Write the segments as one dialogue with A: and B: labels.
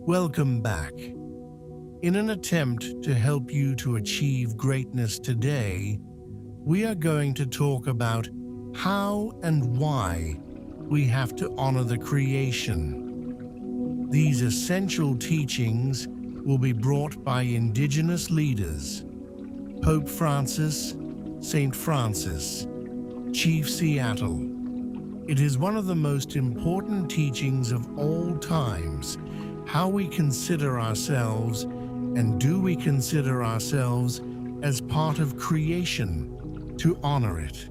A: Welcome back. In an attempt to help you to achieve greatness today, we are going to talk about how and why we have to honor the creation. These essential teachings will be brought by Indigenous leaders, Pope Francis, St. Francis, Chief Seattle. It is one of the most important teachings of all times, how we consider ourselves, and do we consider ourselves as part of creation to honor it.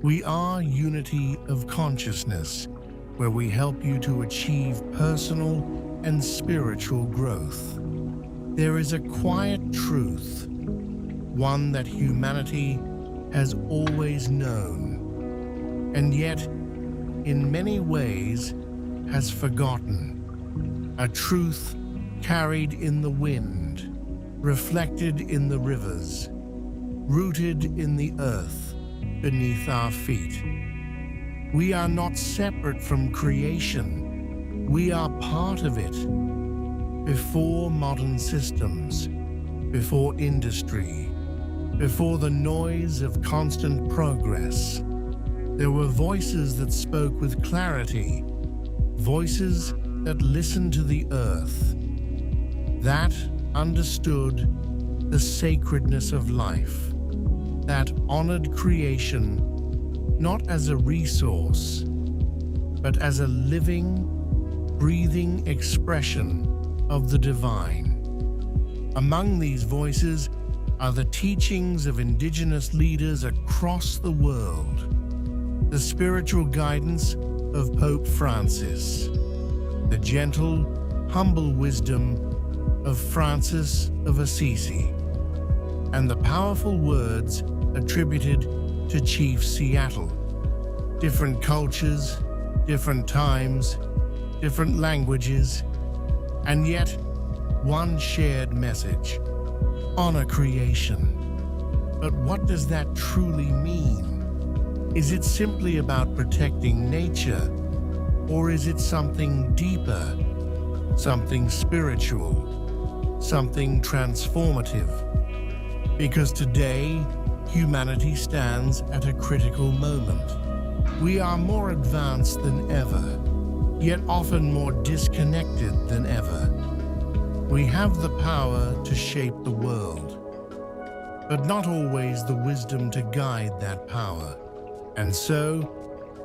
A: We are unity of consciousness, where we help you to achieve personal and spiritual growth. There is a quiet truth, one that humanity has always known, and yet, in many ways, has forgotten. A truth carried in the wind, reflected in the rivers, rooted in the earth beneath our feet. We are not separate from creation. We are part of it. Before modern systems, before industry, before the noise of constant progress, there were voices that spoke with clarity, voices that listened to the earth, that understood the sacredness of life, that honored creation not as a resource, but as a living, breathing expression of the divine. Among these voices are the teachings of Indigenous leaders across the world, the spiritual guidance of Pope Francis, the gentle, humble wisdom of Francis of Assisi, and the powerful words attributed to Chief Seattle. Different cultures, different times, different languages, and yet one shared message: honor creation. But what does that truly mean? Is it simply about protecting nature, or is it something deeper, something spiritual, something transformative? Because today, humanity stands at a critical moment. We are more advanced than ever, yet often more disconnected than ever. We have the power to shape the world, but not always the wisdom to guide that power. And so,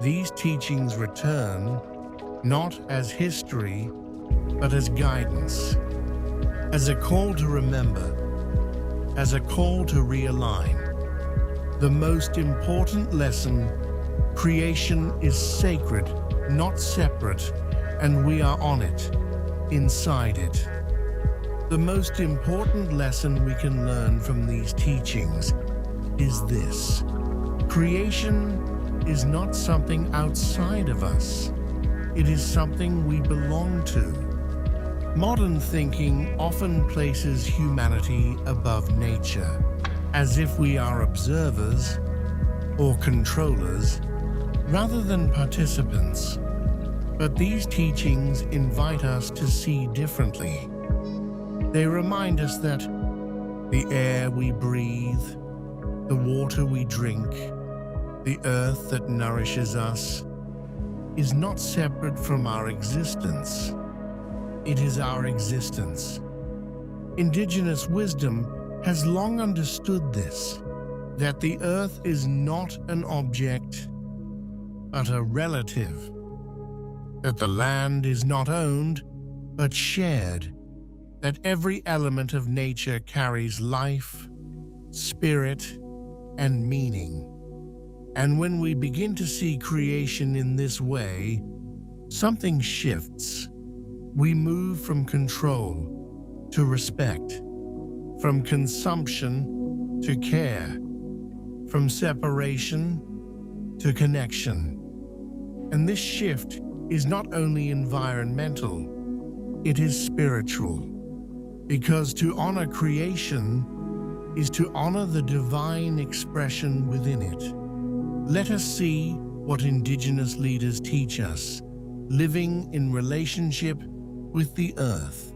A: these teachings return, not as history, but as guidance, as a call to remember, as a call to realign. The most important lesson: creation is sacred, not separate, and we are on it, inside it. The most important lesson we can learn from these teachings is this: creation is not something outside of us. It is something we belong to. Modern thinking often places humanity above nature, as if we are observers or controllers rather than participants. But these teachings invite us to see differently. They remind us that the air we breathe, the water we drink, the earth that nourishes us, is not separate from our existence. It is our existence. Indigenous wisdom has long understood this, that the earth is not an object, but a relative, that the land is not owned, but shared, that every element of nature carries life, spirit, and meaning. And when we begin to see creation in this way, something shifts. We move from control to respect, from consumption to care, from separation to connection. And this shift is not only environmental, it is spiritual. Because to honor creation is to honor the divine expression within it. Let us see what Indigenous leaders teach us, living in relationship with the earth.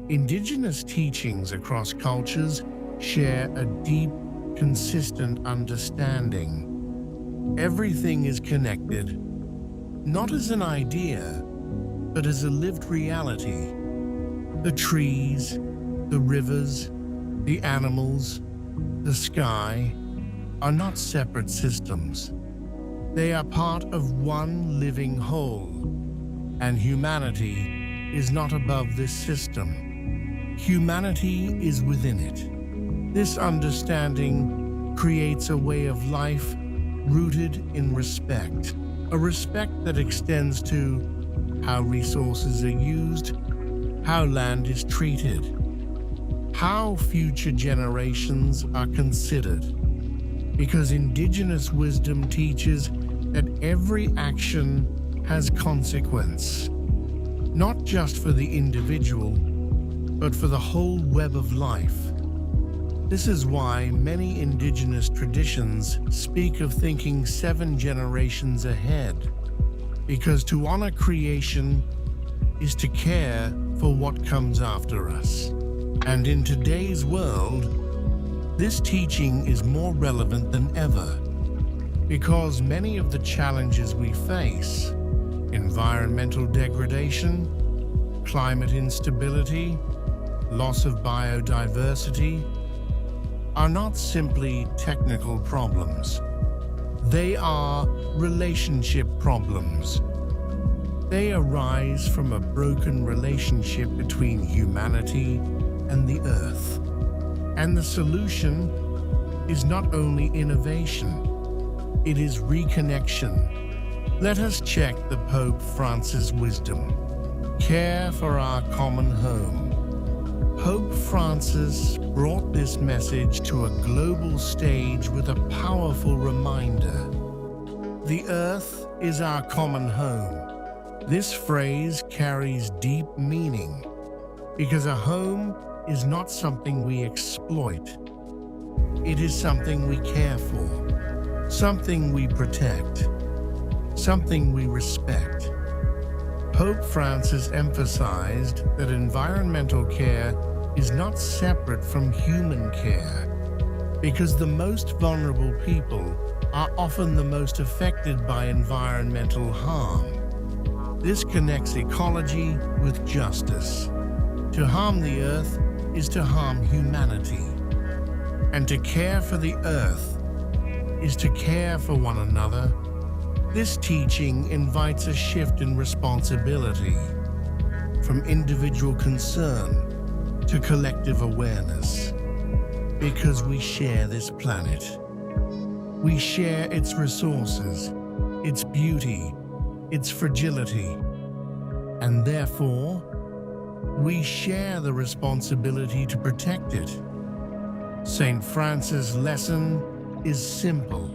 A: Indigenous teachings across cultures share a deep, consistent understanding. Everything is connected, not as an idea, but as a lived reality. The trees, the rivers, the animals, the sky are not separate systems. They are part of one living whole, and humanity is not above this system. Humanity is within it. This understanding creates a way of life rooted in respect, a respect that extends to how resources are used, how land is treated, how future generations are considered. Because Indigenous wisdom teaches that every action has consequence, not just for the individual, but for the whole web of life. This is why many Indigenous traditions speak of thinking 7 generations ahead, because to honor creation is to care for what comes after us. And in today's world, this teaching is more relevant than ever, because many of the challenges we face, environmental degradation, climate instability, loss of biodiversity, are not simply technical problems. They are relationship problems. They arise from a broken relationship between humanity and the earth. And the solution is not only innovation, it is reconnection. Let us check the Pope Francis' wisdom. Care for our common home. Pope Francis brought this message to a global stage with a powerful reminder. The earth is our common home. This phrase carries deep meaning, because a home is not something we exploit. It is something we care for, something we protect, something we respect. Pope Francis emphasized that environmental care is not separate from human care, because the most vulnerable people are often the most affected by environmental harm. This connects ecology with justice. To harm the earth is to harm humanity. And to care for the earth is to care for one another. This teaching invites a shift in responsibility, from individual concern to collective awareness, because we share this planet. We share its resources, its beauty, its fragility, and therefore, we share the responsibility to protect it. St. Francis' lesson is simple: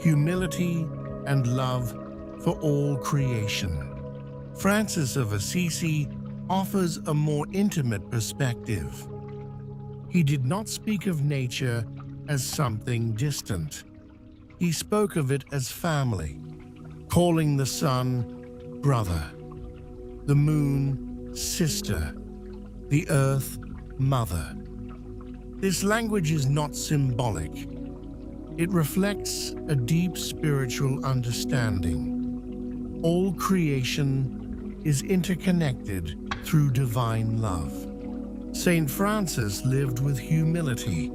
A: humility and love for all creation. Francis of Assisi offers a more intimate perspective. He did not speak of nature as something distant. He spoke of it as family, calling the sun brother, the moon sister, the earth mother. This language is not symbolic. It reflects a deep spiritual understanding. All creation is interconnected through divine love. Saint Francis lived with humility,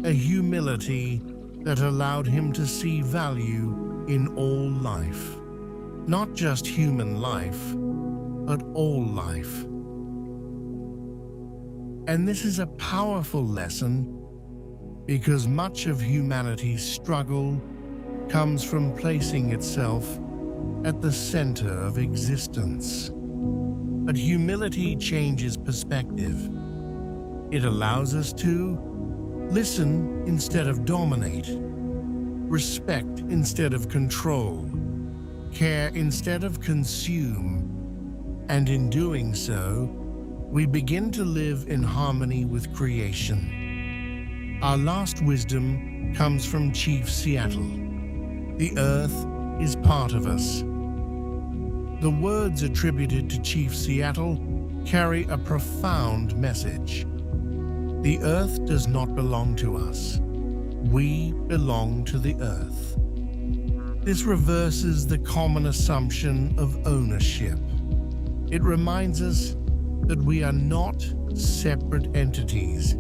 A: a humility that allowed him to see value in all life. Not just human life, but all life. And this is a powerful lesson, because much of humanity's struggle comes from placing itself at the center of existence. But humility changes perspective. It allows us to listen instead of dominate, respect instead of control, care instead of consume, and in doing so, we begin to live in harmony with creation. Our last wisdom comes from Chief Seattle. The earth is part of us. The words attributed to Chief Seattle carry a profound message. The earth does not belong to us. We belong to the earth. This reverses the common assumption of ownership. It reminds us that we are not separate entities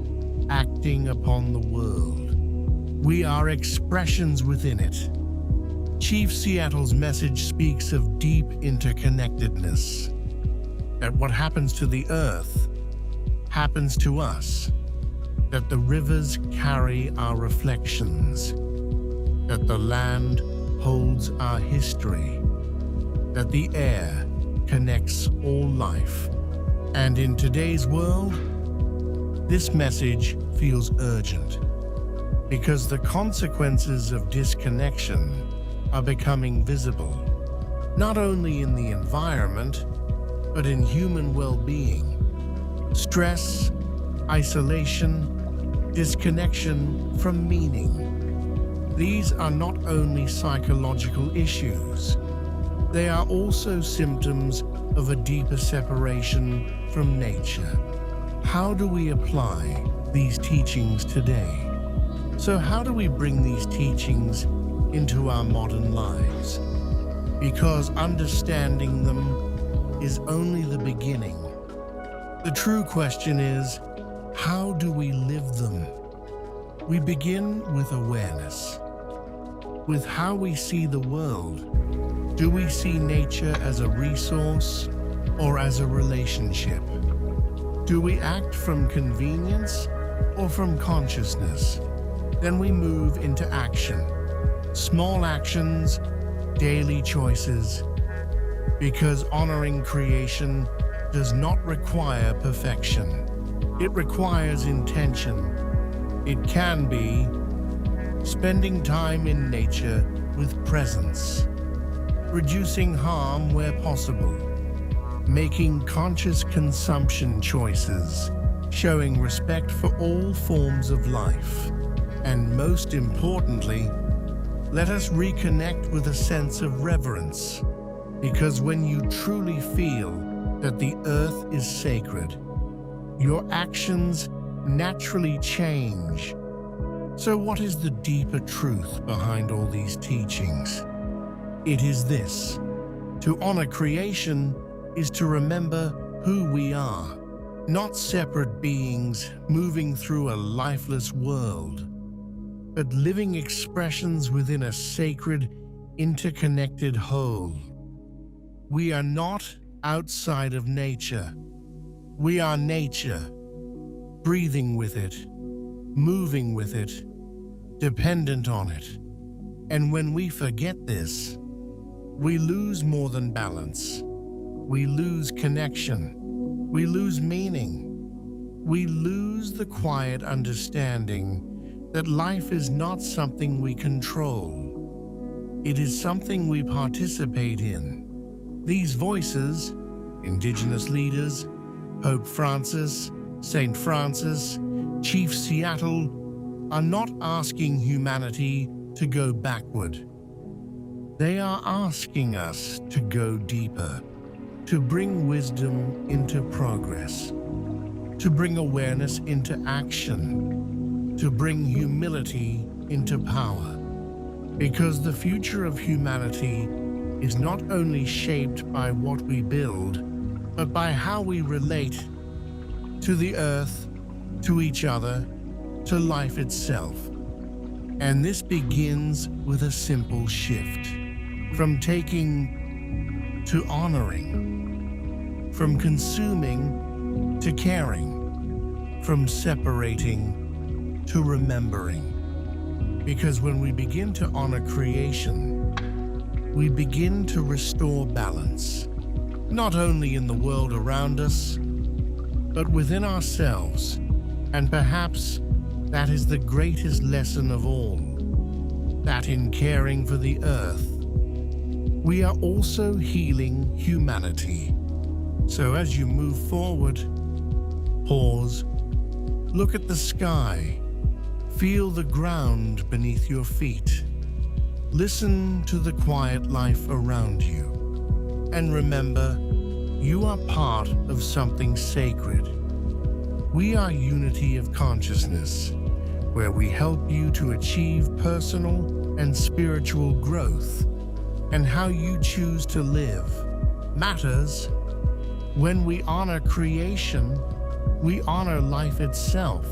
A: acting upon the world. We are expressions within it. Chief Seattle's message speaks of deep interconnectedness, that what happens to the earth happens to us, that the rivers carry our reflections, that the land holds our history, that the air connects all life. And in today's world, this message feels urgent because the consequences of disconnection are becoming visible, not only in the environment, but in human well-being. Stress, isolation, disconnection from meaning. These are not only psychological issues, they are also symptoms of a deeper separation from nature. How do we apply these teachings today? So how do we bring these teachings into our modern lives? Because understanding them is only the beginning. The true question is, how do we live them? We begin with awareness, with how we see the world. Do we see nature as a resource or as a relationship? Do we act from convenience or from consciousness? Then we move into action. Small actions, daily choices, because honoring creation does not require perfection. It requires intention. It can be spending time in nature with presence, reducing harm where possible, making conscious consumption choices, showing respect for all forms of life, and most importantly, let us reconnect with a sense of reverence, because when you truly feel that the earth is sacred, your actions naturally change. So what is the deeper truth behind all these teachings? It is this: to honor creation is to remember who we are, not separate beings moving through a lifeless world, but living expressions within a sacred, interconnected whole. We are not outside of nature. We are nature, breathing with it, moving with it, dependent on it. And when we forget this, we lose more than balance. We lose connection. We lose meaning. We lose the quiet understanding that life is not something we control. It is something we participate in. These voices, Indigenous leaders, Pope Francis, St. Francis, Chief Seattle, are not asking humanity to go backward. They are asking us to go deeper, to bring wisdom into progress, to bring awareness into action, to bring humility into power. Because the future of humanity is not only shaped by what we build, but by how we relate to the earth, to each other, to life itself. And this begins with a simple shift, from taking to honoring, from consuming to caring, from separating to remembering. Because when we begin to honor creation, we begin to restore balance, not only in the world around us, but within ourselves. And perhaps that is the greatest lesson of all, that in caring for the earth, we are also healing humanity. So as you move forward, pause, look at the sky, feel the ground beneath your feet, listen to the quiet life around you. And remember, you are part of something sacred. We are unity of consciousness, where we help you to achieve personal and spiritual growth. And how you choose to live matters. When we honor creation, we honor life itself.